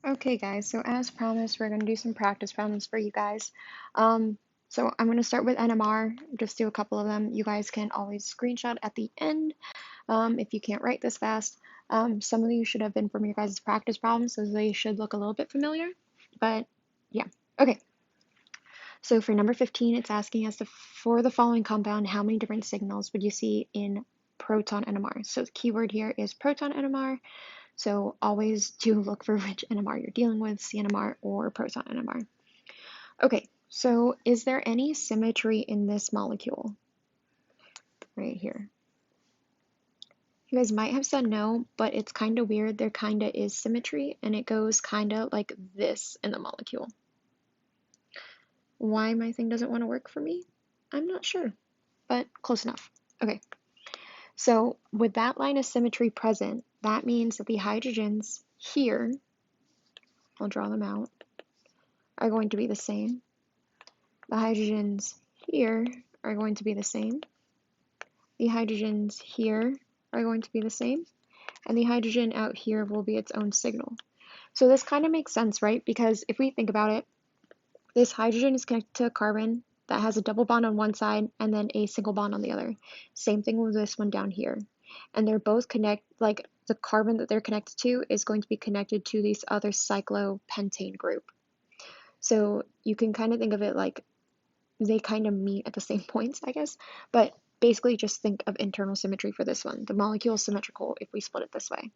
Okay, guys, so as promised, we're going to do some practice problems for you guys. So I'm going to start with NMR, just do a couple of them. You guys can always screenshot at the end if you can't write this fast. Some of these should have been from your guys' practice problems, so they should look a little bit familiar, but yeah. Okay, so for number 15, it's asking us for the following compound, how many different signals would you see in proton NMR? So the keyword here is proton NMR. So always do look for which NMR you're dealing with, CNMR or proton NMR. Okay, so is there any symmetry in this molecule? Right here. You guys might have said no, but it's kind of weird. There kind of is symmetry, and it goes kind of like this in the molecule. Why my thing doesn't want to work for me? I'm not sure, but close enough. Okay, so with that line of symmetry present, that means that the hydrogens here, I'll draw them out, are going to be the same. The hydrogens here are going to be the same. The hydrogens here are going to be the same. And the hydrogen out here will be its own signal. So this kind of makes sense, right? Because if we think about it, this hydrogen is connected to a carbon that has a double bond on one side and then a single bond on the other. Same thing with this one down here. And they're both like the carbon that they're connected to is going to be connected to this other cyclopentane group. So you can kind of think of it like they kind of meet at the same points, I guess. But basically just think of internal symmetry for this one. The molecule is symmetrical if we split it this way.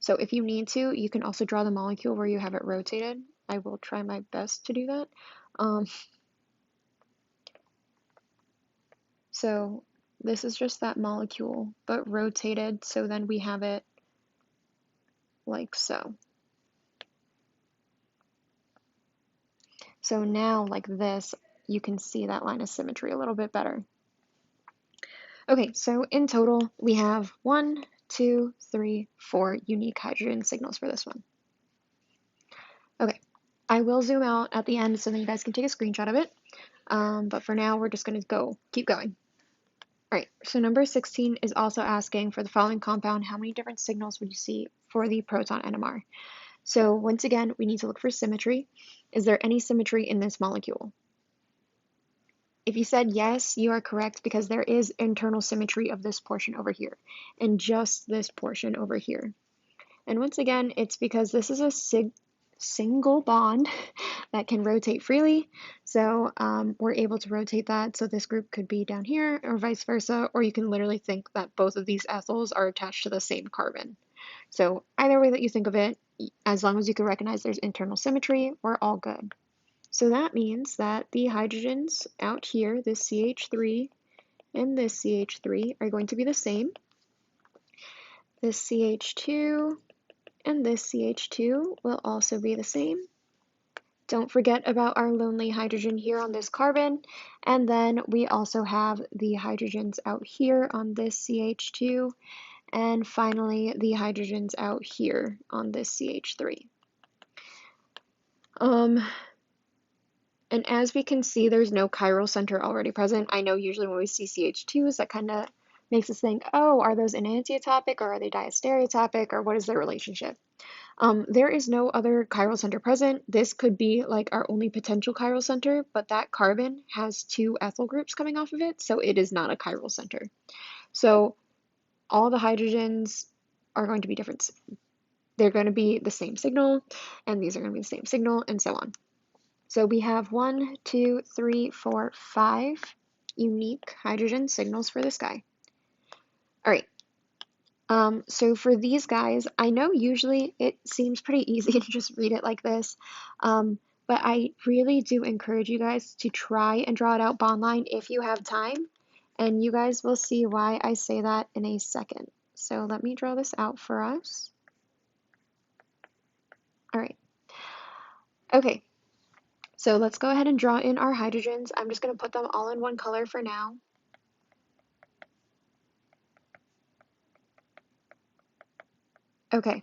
So if you need to, you can also draw the molecule where you have it rotated. I will try my best to do that. So this is just that molecule, but rotated, so then we have it like so. So now, like this, you can see that line of symmetry a little bit better. Okay, so in total, we have 1, 2, 3, 4 unique hydrogen signals for this one. Okay, I will zoom out at the end so that you guys can take a screenshot of it. But for now, we're just going to keep going. All right, so number 16 is also asking for the following compound, how many different signals would you see for the proton NMR? So once again, we need to look for symmetry. Is there any symmetry in this molecule? If you said yes, you are correct because there is internal symmetry of this portion over here and just this portion over here. And once again, it's because this is a single bond that can rotate freely. So we're able to rotate that. So this group could be down here or vice versa, or you can literally think that both of these ethyls are attached to the same carbon. So either way that you think of it, as long as you can recognize there's internal symmetry, we're all good. So that means that the hydrogens out here, this CH3 and this CH3, are going to be the same. This CH2 and this CH2 will also be the same. Don't forget about our lonely hydrogen here on this carbon. And then we also have the hydrogens out here on this CH2. And finally, the hydrogens out here on this CH3. And as we can see, there's no chiral center already present. I know usually when we see CH2s, that kind of makes us think, oh, are those enantiotopic or are they diastereotopic or what is their relationship? There is no other chiral center present. This could be like our only potential chiral center, but that carbon has 2 ethyl groups coming off of it, so it is not a chiral center. So all the hydrogens are going to be different. They're going to be the same signal, and these are going to be the same signal, and so on. So we have 1, 2, 3, 4, 5 unique hydrogen signals for this guy. All right. So for these guys, I know usually it seems pretty easy to just read it like this, but I really do encourage you guys to try and draw it out bond line if you have time, and you guys will see why I say that in a second. So let me draw this out for us. All right. Okay. So let's go ahead and draw in our hydrogens. I'm just going to put them all in one color for now. Okay.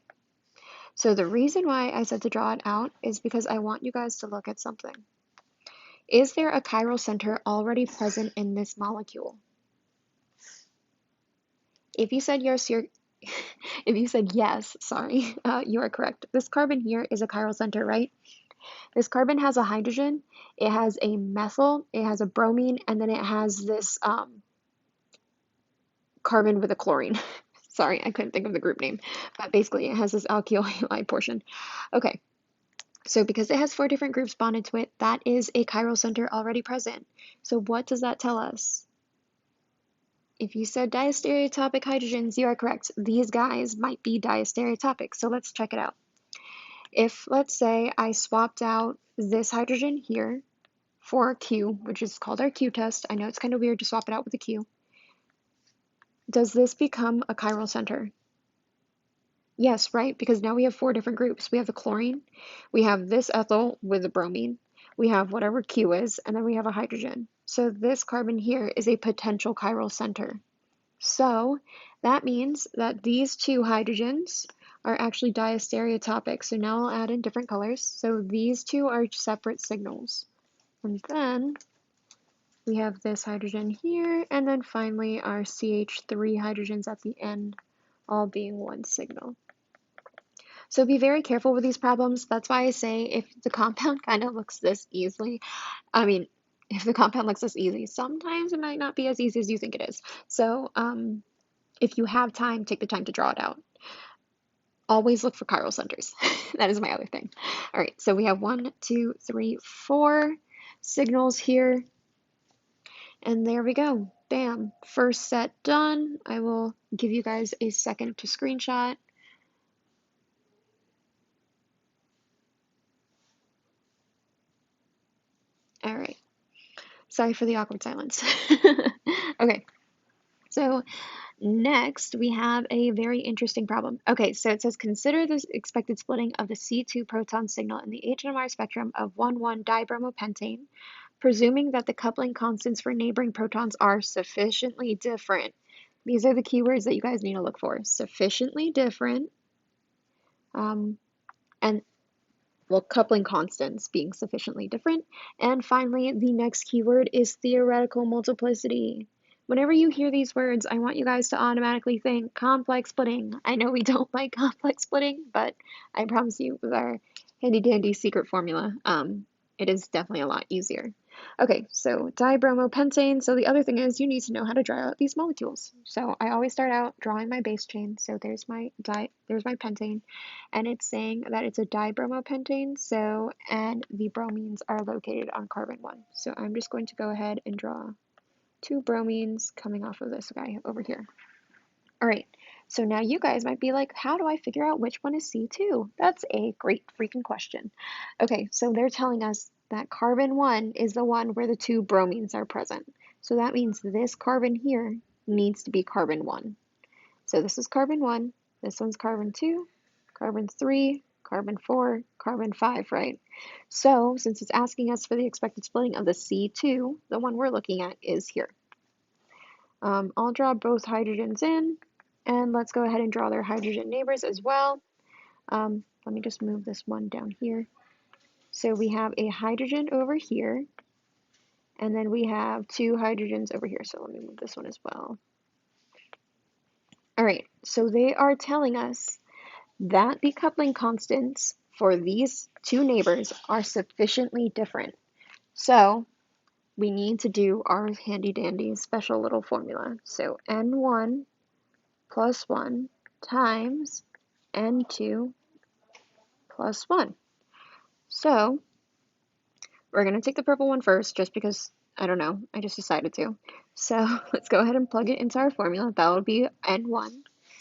So the reason why I said to draw it out is because I want you guys to look at something. Is there a chiral center already present in this molecule? If you said yes, if you said yes, sorry, you are correct. This carbon here is a chiral center, right? This carbon has a hydrogen, it has a methyl, it has a bromine, and then it has this carbon with a chlorine. Sorry, I couldn't think of the group name, but basically it has this alkyl halide portion. Okay, so because it has 4 different groups bonded to it, that is a chiral center already present. So what does that tell us? If you said diastereotopic hydrogens, you are correct. These guys might be diastereotopic, so let's check it out. If, let's say, I swapped out this hydrogen here for Q, which is called our Q test. I know it's kind of weird to swap it out with a Q. Does this become a chiral center? Yes, right? Because now we have 4 different groups. We have the chlorine, we have this ethyl with the bromine, we have whatever Q is, and then we have a hydrogen. So this carbon here is a potential chiral center. So that means that these 2 hydrogens are actually diastereotopic. So now I'll add in different colors. So these 2 are separate signals. And then we have this hydrogen here, and then finally our CH3 hydrogens at the end, all being one signal. So be very careful with these problems. That's why I say if the compound kind of looks this easily, if the compound looks this easy, sometimes it might not be as easy as you think it is. So if you have time, take the time to draw it out. Always look for chiral centers. That is my other thing. All right, so we have 1, 2, 3, 4 signals here. And there we go. Bam. First set done. I will give you guys a second to screenshot. All right. Sorry for the awkward silence. Okay. So next we have a very interesting problem. Okay, so it says consider the expected splitting of the C2 proton signal in the Hmr spectrum of 1,1-dibromopentane, presuming that the coupling constants for neighboring protons are sufficiently different. These are the keywords that you guys need to look for. Sufficiently different, and well, coupling constants being sufficiently different. And finally, the next keyword is theoretical multiplicity. Whenever you hear these words, I want you guys to automatically think complex splitting. I know we don't like complex splitting, but I promise you, with our handy dandy secret formula, it is definitely a lot easier. Okay, so dibromopentane. So the other thing is you need to know how to draw out these molecules. So I always start out drawing my base chain. So there's my pentane, and it's saying that it's a dibromopentane. So, and the bromines are located on carbon 1. So I'm just going to go ahead and draw 2 bromines coming off of this guy over here. All right, so now you guys might be like, how do I figure out which one is C2? That's a great freaking question. Okay, so they're telling us that carbon 1 is the one where the 2 bromines are present. So that means this carbon here needs to be carbon 1. So this is carbon 1, this one's carbon 2, carbon 3, carbon 4, carbon 5, right? So since it's asking us for the expected splitting of the C2, the one we're looking at is here. I'll draw both hydrogens in, and let's go ahead and draw their hydrogen neighbors as well. Let me just move this one down here. So we have a hydrogen over here, and then we have 2 hydrogens over here. So let me move this one as well. All right, so they are telling us that the coupling constants for these 2 neighbors are sufficiently different. So we need to do our handy dandy special little formula. So N1 plus 1 times N2 plus 1. So we're going to take the purple one first just because, I don't know, I just decided to. So let's go ahead and plug it into our formula. That will be N1.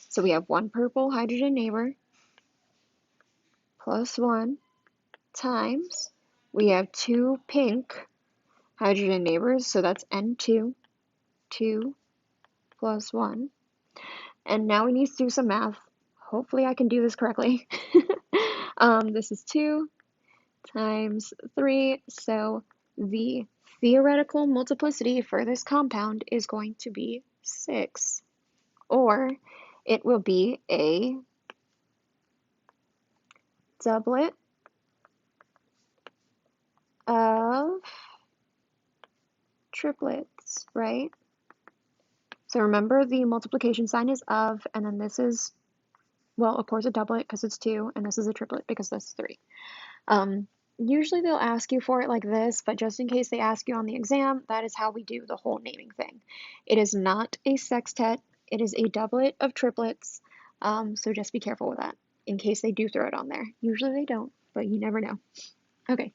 So we have 1 purple hydrogen neighbor plus 1 times, we have 2 pink hydrogen neighbors, so that's N2, 2 plus 1. And now we need to do some math. Hopefully I can do this correctly. This is 2 times 3, so the theoretical multiplicity for this compound is going to be 6, or it will be a doublet of triplets, right? So remember the multiplication sign is of, and then this is, well, of course a doublet because it's 2, and this is a triplet because that's 3. Usually they'll ask you for it like this, but just in case they ask you on the exam, that is how we do the whole naming thing. It is not a sextet, it is a doublet of triplets, so just be careful with that in case they do throw it on there. Usually they don't, but you never know. Okay,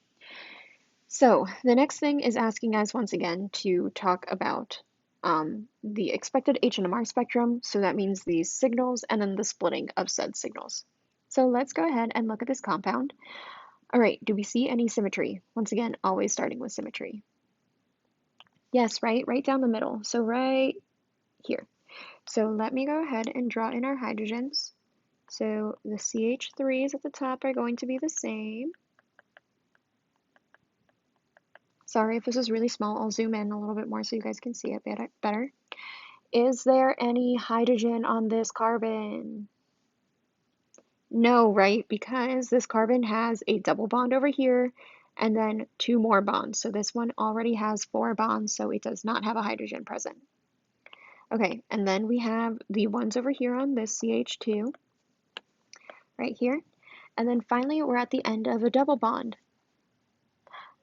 so the next thing is asking us once again to talk about the expected Hmr spectrum, so that means these signals and then the splitting of said signals. So let's go ahead and look at this compound. All right, do we see any symmetry? Once again, always starting with symmetry. Yes, right down the middle. So right here. So let me go ahead and draw in our hydrogens. So the CH3s at the top are going to be the same. Sorry if this is really small. I'll zoom in a little bit more so you guys can see it better. Is there any hydrogen on this carbon? No, right? Because this carbon has a double bond over here and then 2 more bonds. So this one already has 4 bonds, so it does not have a hydrogen present. Okay, and then we have the ones over here on this CH2 right here. And then finally, we're at the end of a double bond.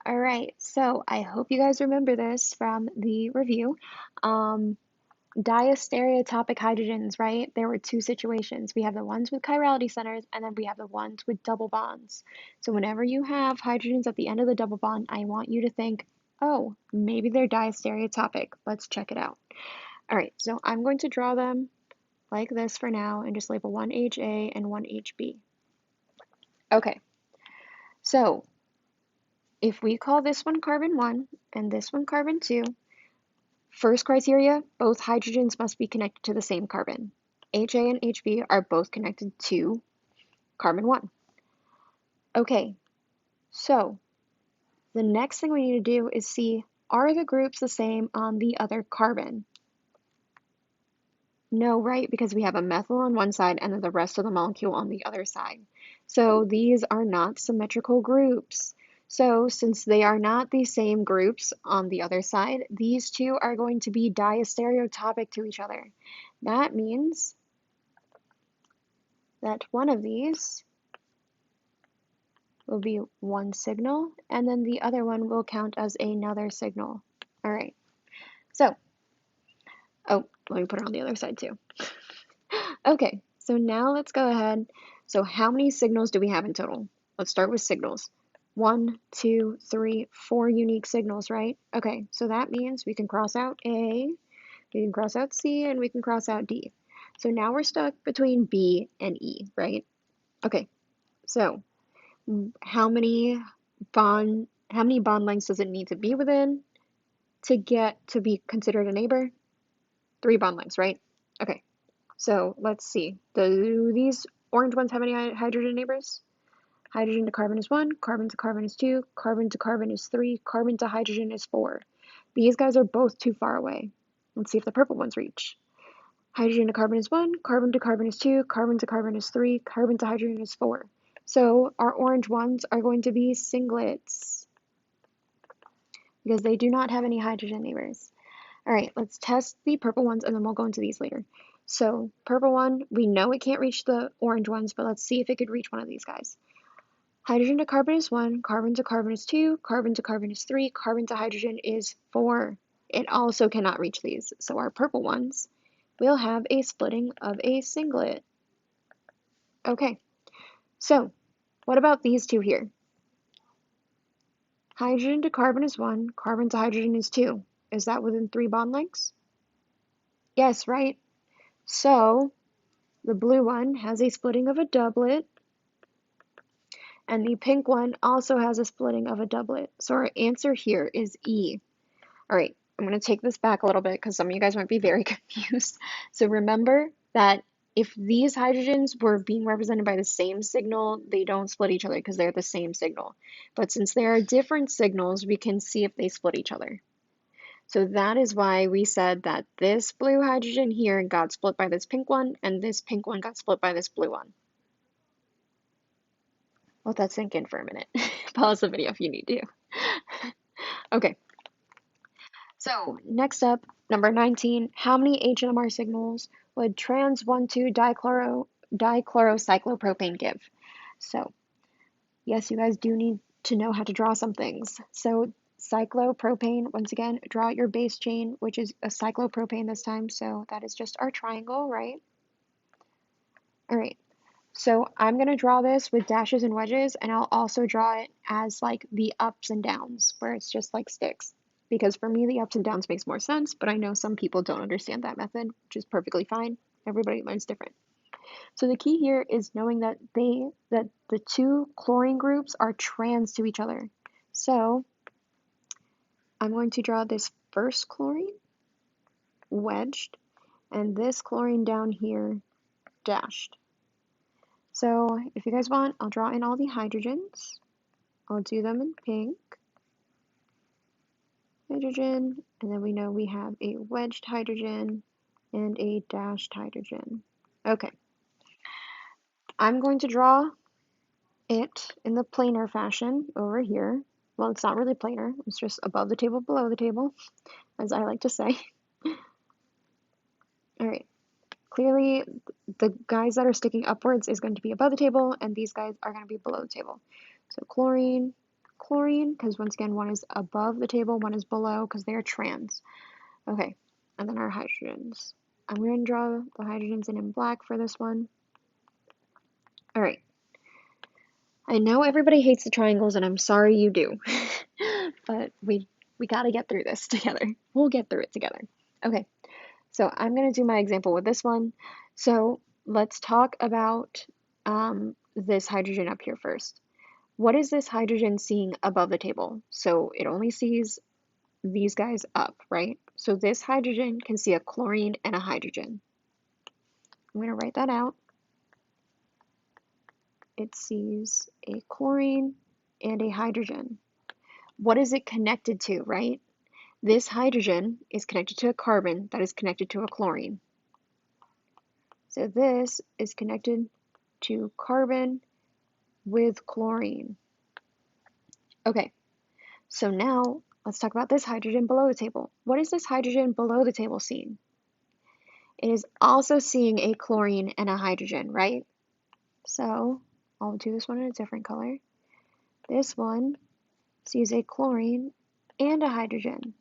All right, so I hope you guys remember this from the review. Diastereotopic hydrogens, right? There were 2 situations. We have the ones with chirality centers, and then we have the ones with double bonds. So whenever you have hydrogens at the end of the double bond, I want you to think, oh, maybe they're diastereotopic. Let's check it out. All right, so I'm going to draw them like this for now and just label one HA and one HB. Okay, so if we call this one carbon 1 and this one carbon 2, first criteria, both hydrogens must be connected to the same carbon. HA and HB are both connected to carbon 1. Okay, so the next thing we need to do is see, are the groups the same on the other carbon? No, right? Because we have a methyl on one side and then the rest of the molecule on the other side. So these are not symmetrical groups. So since they are not the same groups on the other side, these two are going to be diastereotopic to each other. That means that one of these will be one signal, and then the other one will count as another signal. All right. So, oh, let me put it on the other side too. Okay, so now let's go ahead. So how many signals do we have in total? Let's start with signals. 1, 2, 3, 4 unique signals, right? Okay, so that means we can cross out A, we can cross out C, and we can cross out D. So now we're stuck between B and E, right? Okay, so how many bond lengths does it need to be within to get to be considered a neighbor? 3 bond lengths, right? Okay. So let's see. Do these orange ones have any hydrogen neighbors? Hydrogen to carbon is 1, carbon to carbon is 2, carbon to carbon is 3, carbon to hydrogen is 4. These guys are both too far away. Let's see if the purple ones reach. Hydrogen to carbon is 1, carbon to carbon is 2, carbon to carbon is 3, carbon to hydrogen is 4. So our orange ones are going to be singlets because they do not have any hydrogen neighbors. All right, let's test the purple ones and then we'll go into these later. So purple one, we know it can't reach the orange ones, but let's see if it could reach one of these guys. Hydrogen to carbon is 1, carbon to carbon is 2, carbon to carbon is 3, carbon to hydrogen is 4. It also cannot reach these, so our purple ones will have a splitting of a singlet. Okay, so what about these two here? Hydrogen to carbon is 1, carbon to hydrogen is 2. Is that within 3 bond lengths? Yes, right? So the blue one has a splitting of a doublet, and the pink one also has a splitting of a doublet. So our answer here is E. All right, I'm going to take this back a little bit because some of you guys might be very confused. So remember that if these hydrogens were being represented by the same signal, they don't split each other because they're the same signal. But since there are different signals, we can see if they split each other. So that is why we said that this blue hydrogen here got split by this pink one, and this pink one got split by this blue one. Let that sink in for a minute. Pause the video if you need to. Okay. So next up, Number 19, how many H&MR signals would trans 1,2-dichlorocyclopropane give? So, yes, you guys do need to know how to draw some things. So, cyclopropane, once again, draw out your base chain, which is a cyclopropane this time, so that is just our triangle, right? All right, so I'm going to draw this with dashes and wedges, and I'll also draw it as like the ups and downs, where it's just like sticks. Because for me, the ups and downs makes more sense, but I know some people don't understand that method, which is perfectly fine. Everybody learns different. So the key here is knowing that the two chlorine groups are trans to each other. So I'm going to draw this first chlorine wedged, and this chlorine down here dashed. So if you guys want, I'll draw in all the hydrogens. I'll do them in pink. Hydrogen, and then we know we have a wedged hydrogen and a dashed hydrogen. Okay. I'm going to draw it in the planar fashion over here. Well, it's not really planar. It's just above the table, below the table, as I like to say. All right. Clearly, the guys that are sticking upwards is going to be above the table, and these guys are going to be below the table. So chlorine, chlorine, because once again, one is above the table, one is below, because they are trans. Okay, and then our hydrogens. I'm going to draw the hydrogens in black for this one. All right. I know everybody hates the triangles, and I'm sorry you do, but we got to get through this together. We'll get through it together. Okay. So I'm going to do my example with this one. So let's talk about this hydrogen up here first. What is this hydrogen seeing above the table? So it only sees these guys up, right? So this hydrogen can see a chlorine and a hydrogen. I'm going to write that out. It sees a chlorine and a hydrogen. What is it connected to, right? This hydrogen is connected to a carbon that is connected to a chlorine. So this is connected to carbon with chlorine. Okay, so now let's talk about this hydrogen below the table. What is this hydrogen below the table seeing? It is also seeing a chlorine and a hydrogen, right? So I'll do this one in a different color. This one sees a chlorine and a hydrogen.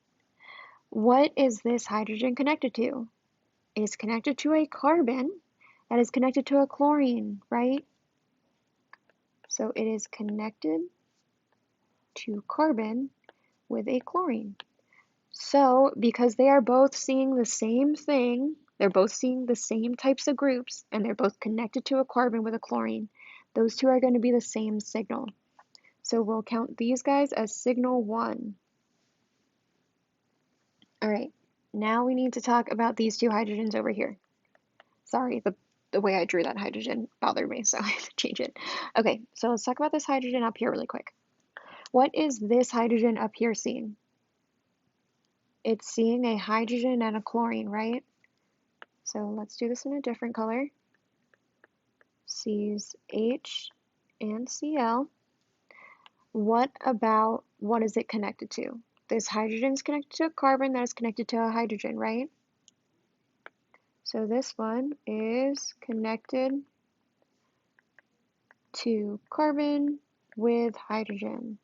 What is this hydrogen connected to? It is connected to a carbon that is connected to a chlorine, right? So it is connected to carbon with a chlorine. So because they are both seeing the same thing, they're both seeing the same types of groups, and they're both connected to a carbon with a chlorine, those two are going to be the same signal. So we'll count these guys as signal 1. All right, now we need to talk about these two hydrogens over here. Sorry, the way I drew that hydrogen bothered me, so I have to change it. Okay, so let's talk about this hydrogen up here really quick. What is this hydrogen up here seeing? It's seeing a hydrogen and a chlorine, right? So let's do this in a different color. Sees H and Cl. What is it connected to? This hydrogen is connected to a carbon that is connected to a hydrogen, right? So this one is connected to carbon with hydrogen.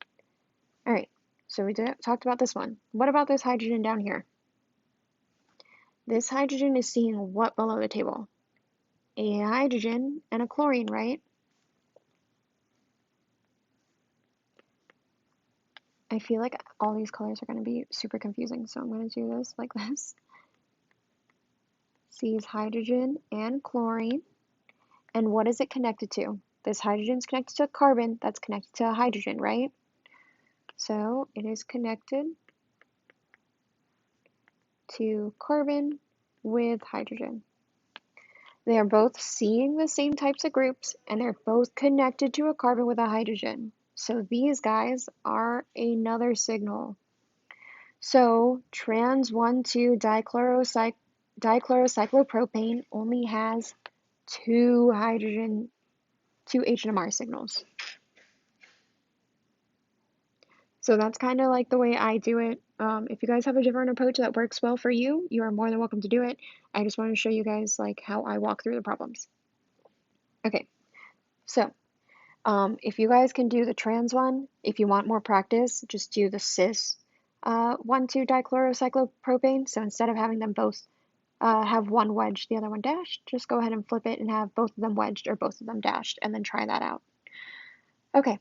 All right, so we talked about this one. What about this hydrogen down here? This hydrogen is seeing what below the table? A hydrogen and a chlorine, right? I feel like all these colors are going to be super confusing, so I'm going to do this like this. Sees hydrogen and chlorine. And what is it connected to? This hydrogen is connected to a carbon that's connected to a hydrogen, right? So it is connected to carbon with hydrogen. They are both seeing the same types of groups, and they're both connected to a carbon with a hydrogen. So these guys are another signal. So trans 1,2-dichlorocyclopropane only has two H&MR signals. So that's kind of like the way I do it. If you guys have a different approach that works well for you, you are more than welcome to do it. I just want to show you guys like how I walk through the problems. Okay, so if you guys can do the trans one, if you want more practice, just do the cis 1,2-dichlorocyclopropane. So instead of having them both have one wedged, the other one dashed, just go ahead and flip it and have both of them wedged or both of them dashed, and then try that out. Okay,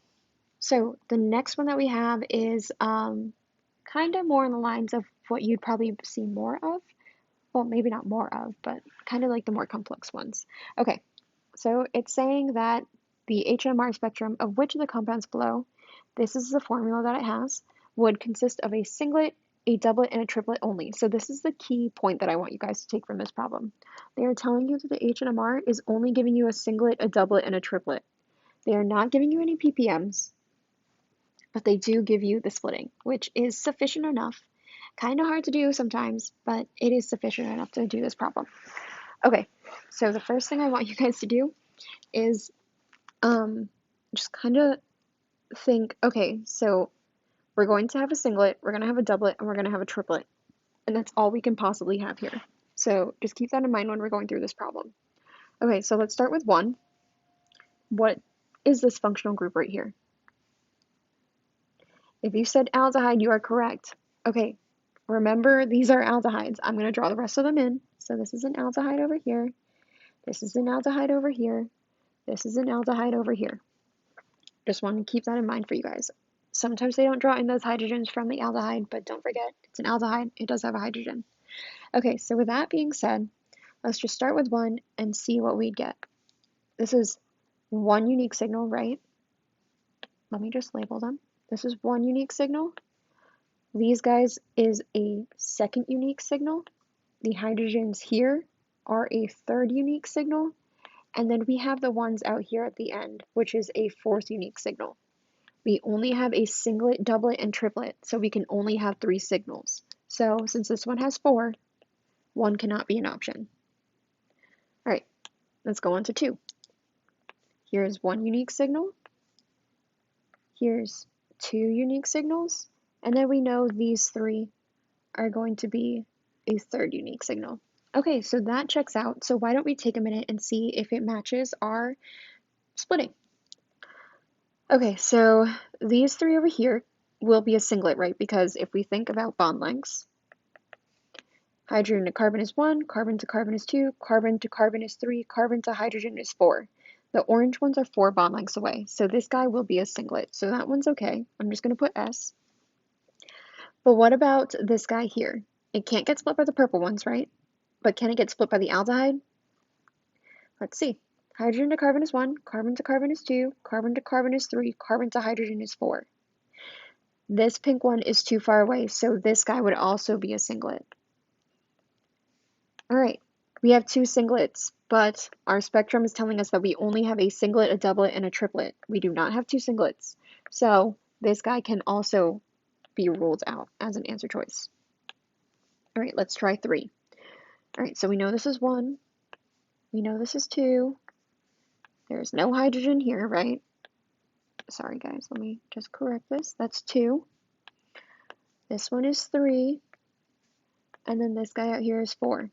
so the next one that we have is kind of more in the lines of what you'd probably see more of. Well, maybe not more of, but kind of like the more complex ones. Okay, so it's saying that the Hmr spectrum of which of the compounds below, this is the formula that it has, would consist of a singlet, a doublet, and a triplet only. So this is the key point that I want you guys to take from this problem. They are telling you that the Hmr is only giving you a singlet, a doublet, and a triplet. They are not giving you any ppms, but they do give you the splitting, which is sufficient enough. Kind of hard to do sometimes, but it is sufficient enough to do this problem. Okay, so the first thing I want you guys to do is just kind of think, okay, so we're going to have a singlet, we're going to have a doublet, and we're going to have a triplet. And that's all we can possibly have here. So just keep that in mind when we're going through this problem. Okay, so let's start with 1. What is this functional group right here? If you said aldehyde, you are correct. Okay, remember these are aldehydes. I'm going to draw the rest of them in. So this is an aldehyde over here. This is an aldehyde over here. This is an aldehyde over here. Just want to keep that in mind for you guys. Sometimes they don't draw in those hydrogens from the aldehyde, but don't forget, it's an aldehyde. It does have a hydrogen. Okay, so with that being said, let's just start with 1 and see what we'd get. This is 1 unique signal, right? Let me just label them. This is 1 unique signal. These guys is a 2nd unique signal. The hydrogens here are a 3rd unique signal. And then we have the ones out here at the end, which is a 4th unique signal. We only have a singlet, doublet, and triplet, so we can only have 3 signals. So since this one has 4, 1 cannot be an option. All right, let's go on to 2. Here's 1 unique signal. Here's 2 unique signals. And then we know these 3 are going to be a 3rd unique signal. Okay, so that checks out. So why don't we take a minute and see if it matches our splitting. Okay, so these 3 over here will be a singlet, right? Because if we think about bond lengths, hydrogen to carbon is 1, carbon to carbon is 2, carbon to carbon is 3, carbon to hydrogen is 4. The orange ones are 4 bond lengths away, so this guy will be a singlet. So that one's okay. I'm just going to put S. But what about this guy here? It can't get split by the purple ones, right? But can it get split by the aldehyde? Let's see. Hydrogen to carbon is 1, carbon to carbon is 2, carbon to carbon is 3, carbon to hydrogen is 4. This pink one is too far away, so this guy would also be a singlet. All right, we have 2 singlets, but our spectrum is telling us that we only have a singlet, a doublet, and a triplet. We do not have 2 singlets, so this guy can also be ruled out as an answer choice. All right, let's try 3. All right, so we know this is 1. We know this is 2. There's no hydrogen here, right? Sorry, guys, let me just correct this. That's 2. This one is 3. And then this guy out here is 4.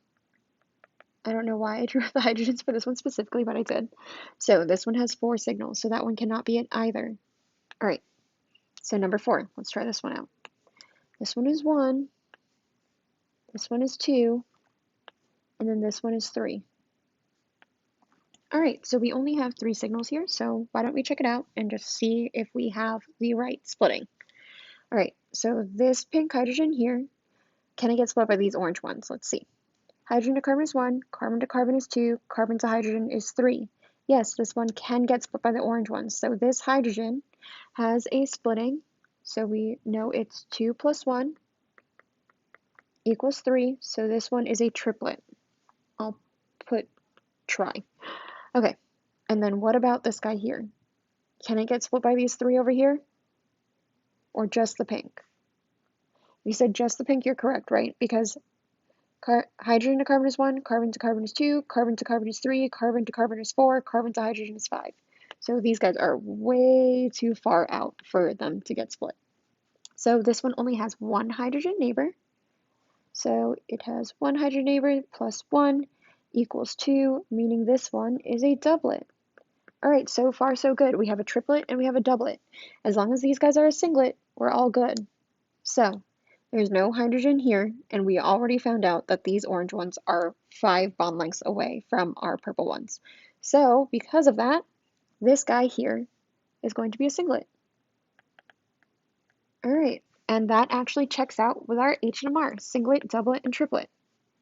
I don't know why I drew the hydrogens for this one specifically, but I did. So this one has 4 signals, so that one cannot be it either. All right, so number 4, let's try this one out. This one is 1, this one is 2, and then this one is 3. All right, so we only have 3 signals here, so why don't we check it out and just see if we have the right splitting. All right, so this pink hydrogen here, can it get split by these orange ones? Let's see. Hydrogen to carbon is 1, carbon to carbon is 2, carbon to hydrogen is 3. Yes, this one can get split by the orange ones. So this hydrogen has a splitting. So we know it's 2 plus 1 equals 3. So this one is a triplet. I'll put try. Okay, and then what about this guy here? Can it get split by these 3 over here? Or just the pink? If you said just the pink, you're correct, right? Because hydrogen to carbon is 1, carbon to carbon is 2, carbon to carbon is 3, carbon to carbon is 4, carbon to hydrogen is 5. So these guys are way too far out for them to get split. So this one only has one hydrogen neighbor. So it has one hydrogen neighbor plus 1 equals 2, meaning this one is a doublet. All right, so far so good. We have a triplet and we have a doublet. As long as these guys are a singlet, we're all good. So there's no hydrogen here, and we already found out that these orange ones are 5 bond lengths away from our purple ones. So because of that, this guy here is going to be a singlet. All right, and that actually checks out with our H&MR, singlet, doublet, and triplet.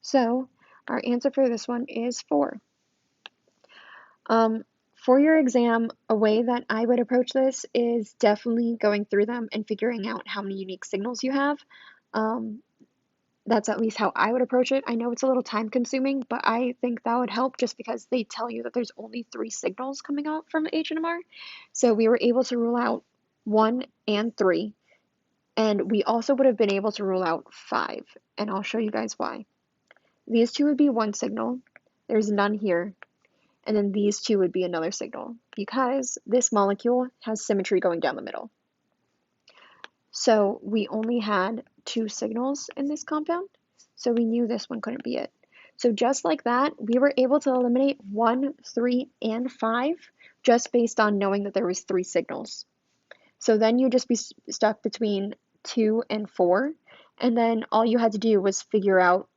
So our answer for this one is 4. For your exam, a way that I would approach this is definitely going through them and figuring out how many unique signals you have. That's at least how I would approach it. I know it's a little time consuming, but I think that would help just because they tell you that there's only 3 signals coming out from H&MR. So we were able to rule out 1 and 3, and we also would have been able to rule out 5, and I'll show you guys why. These two would be one signal, there's none here, and then these two would be another signal because this molecule has symmetry going down the middle. So we only had 2 signals in this compound, so we knew this one couldn't be it. So just like that, we were able to eliminate 1, 3, and 5 just based on knowing that there was 3 signals. So then you'd just be stuck between 2 and 4, and then all you had to do was figure out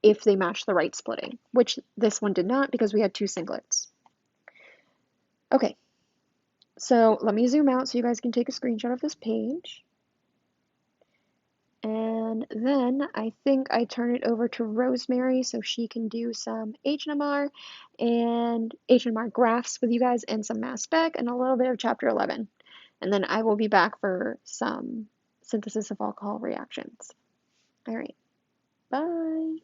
if they matched the right splitting, which this one did not because we had 2 singlets. Okay, so let me zoom out so you guys can take a screenshot of this page. And then I think I turn it over to Rosemary so she can do some H&MR and H&MR graphs with you guys and some mass spec and a little bit of chapter 11. And then I will be back for some synthesis of alcohol reactions. All right, bye.